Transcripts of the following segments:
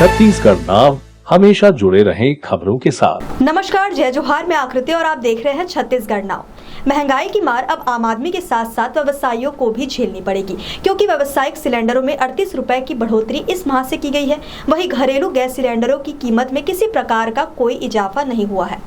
छत्तीसगढ़ नाव हमेशा जुड़े रहें खबरों के साथ। नमस्कार, जय जोहार, मैं आकृति और आप देख रहे हैं छत्तीसगढ़ नाव। महंगाई की मार अब आम आदमी के साथ साथ व्यवसायियों को भी झेलनी पड़ेगी, क्योंकि व्यावसायिक सिलेंडरों में 38 रुपए की बढ़ोतरी इस माह से की गई है। वहीं घरेलू गैस सिलेंडरों की कीमत में किसी प्रकार का कोई इजाफा नहीं हुआ है।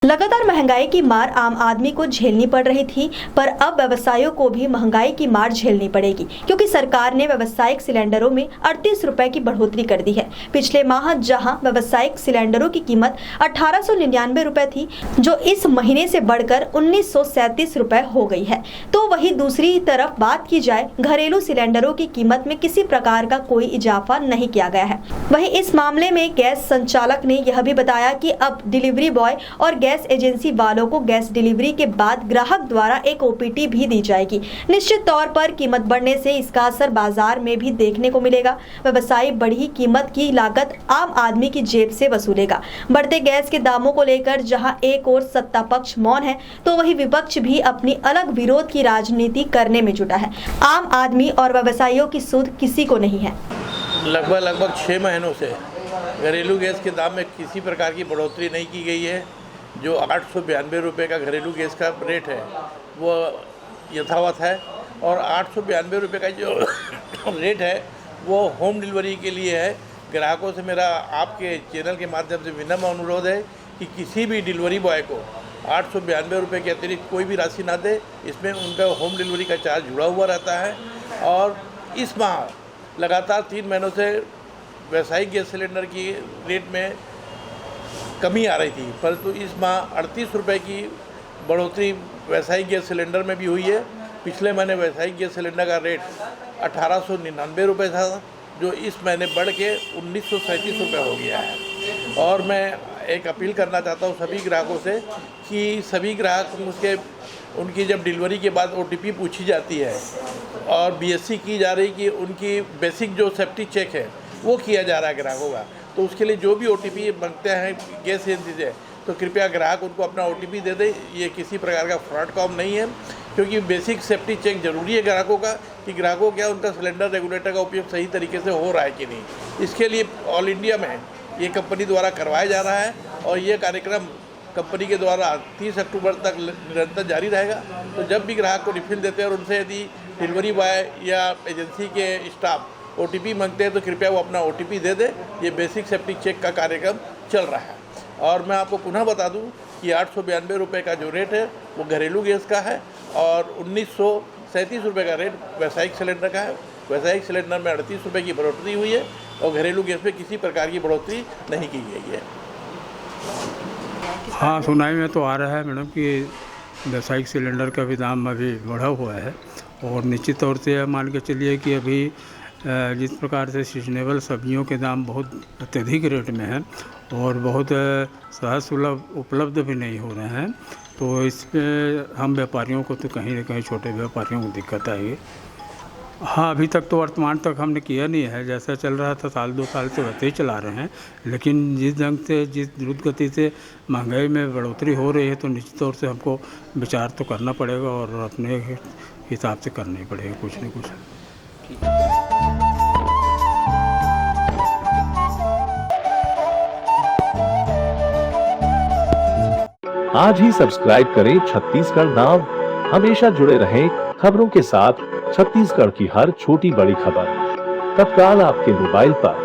लगातार महंगाई की मार आम आदमी को झेलनी पड़ रही थी, पर अब व्यवसायियों को भी महंगाई की मार झेलनी पड़ेगी, क्योंकि सरकार ने व्यावसायिक सिलेंडरों में 38 रुपए की बढ़ोतरी कर दी है। पिछले माह जहां व्यावसायिक सिलेंडरों की कीमत 1899 रुपए थी, जो इस महीने से बढ़कर 1937 रुपए हो गई है, तो वहीं दूसरी तरफ बात की जाए घरेलू सिलेंडरों की कीमत में किसी प्रकार का कोई इजाफा नहीं किया गया है। वहीं इस मामले में गैस संचालक ने यह भी बताया कि अब डिलीवरी बॉय और गैस एजेंसी वालों को गैस डिलीवरी के बाद ग्राहक द्वारा एक ओपीटी भी दी जाएगी। निश्चित तौर पर कीमत बढ़ने से इसका असर बाजार में भी देखने को मिलेगा। व्यवसायी बढ़ी कीमत की लागत आम आदमी की जेब से वसूलेगा। बढ़ते गैस के दामों को लेकर जहां एक और सत्ता पक्ष मौन है, तो वहीं विपक्ष भी अपनी अलग विरोध की राजनीति करने में जुटा है। आम आदमी और व्यवसायियों की सुध किसी को नहीं है। लगभग 6 महीनों से घरेलू गैस के दाम में किसी प्रकार की बढ़ोतरी नहीं की गई है। जो 892 रुपये का घरेलू गैस का रेट है वो यथावत है, और 892 रुपये का जो रेट है वो होम डिलीवरी के लिए है। ग्राहकों से मेरा आपके चैनल के माध्यम से विनम्र अनुरोध है कि किसी भी डिलीवरी बॉय को 892 रुपये के अतिरिक्त कोई भी राशि ना दे। इसमें उनका होम डिलीवरी का चार्ज जुड़ा हुआ रहता है। और इस माह लगातार 3 महीनों से व्यावसायिक गैस सिलेंडर की रेट में कमी आ रही थी, परंतु इस माह 38 रुपये की बढ़ोतरी व्यावसायिक गैस सिलेंडर में भी हुई है। पिछले महीने व्यावसायिक गैस सिलेंडर का रेट 1899 रुपये था, जो इस महीने बढ़ के 1937 रुपये हो गया है। और मैं एक अपील करना चाहता हूँ सभी ग्राहकों से कि सभी ग्राहक उनकी जब डिलीवरी के बाद OTP पूछी जाती है और BSC की जा रही कि उनकी बेसिक जो सेफ्टी चेक है वो किया जा रहा है ग्राहकों का, तो उसके लिए जो भी OTP मांगते हैं गैस एजेंसी से, तो कृपया ग्राहक उनको अपना OTP दे दे। ये किसी प्रकार का फ्रॉड काम नहीं है, क्योंकि बेसिक सेफ्टी चेक जरूरी है ग्राहकों का, कि ग्राहकों क्या उनका सिलेंडर रेगुलेटर का उपयोग सही तरीके से हो रहा है कि नहीं। इसके लिए ऑल इंडिया में ये कंपनी द्वारा करवाया जा रहा है, और ये कार्यक्रम कंपनी के द्वारा 30 अक्टूबर तक निरंतर जारी रहेगा। तो जब भी ग्राहक को रिफिल देते हैं और उनसे यदि डिलीवरी बॉय या एजेंसी के स्टाफ OTP मांगते हैं तो कृपया वो अपना OTP दे दे। ये बेसिक सेफ्टी चेक का कार्यक्रम चल रहा है। और मैं आपको पुनः बता दूं कि 892 रुपये का जो रेट है वो घरेलू गैस का है, और 1937 रुपये का रेट व्यावसायिक सिलेंडर का है। व्यावसायिक सिलेंडर में 38 रुपये की बढ़ोतरी हुई है, और घरेलू गैस में किसी प्रकार की बढ़ोतरी नहीं की गई है। हाँ, सुनाई में तो आ रहा है मैडम कि व्यावसायिक सिलेंडर का भी दाम अभी बढ़ा हुआ है, और निश्चित तौर से मान के चलिए कि अभी जिस प्रकार से सीजनेबल सब्जियों के दाम बहुत अत्यधिक रेट में हैं और बहुत सहज सुलभ उपलब्ध भी नहीं हो रहे हैं, तो इस पर हम व्यापारियों को तो कहीं न कहीं छोटे व्यापारियों को दिक्कत आएगी। हाँ, अभी तक तो वर्तमान तक हमने किया नहीं है। जैसा चल रहा था साल 2 साल से वैसे ही चला रहे हैं, लेकिन जिस ढंग से जिस द्रुत गति से महंगाई में बढ़ोतरी हो रही है, तो निश्चित तौर से हमको विचार तो करना पड़ेगा और अपने हिसाब से करना ही पड़ेगा कुछ न कुछ। आज ही सब्सक्राइब करें छत्तीसगढ़ नाव। हमेशा जुड़े रहें खबरों के साथ। छत्तीसगढ़ की हर छोटी बड़ी खबर तत्काल आपके मोबाइल पर।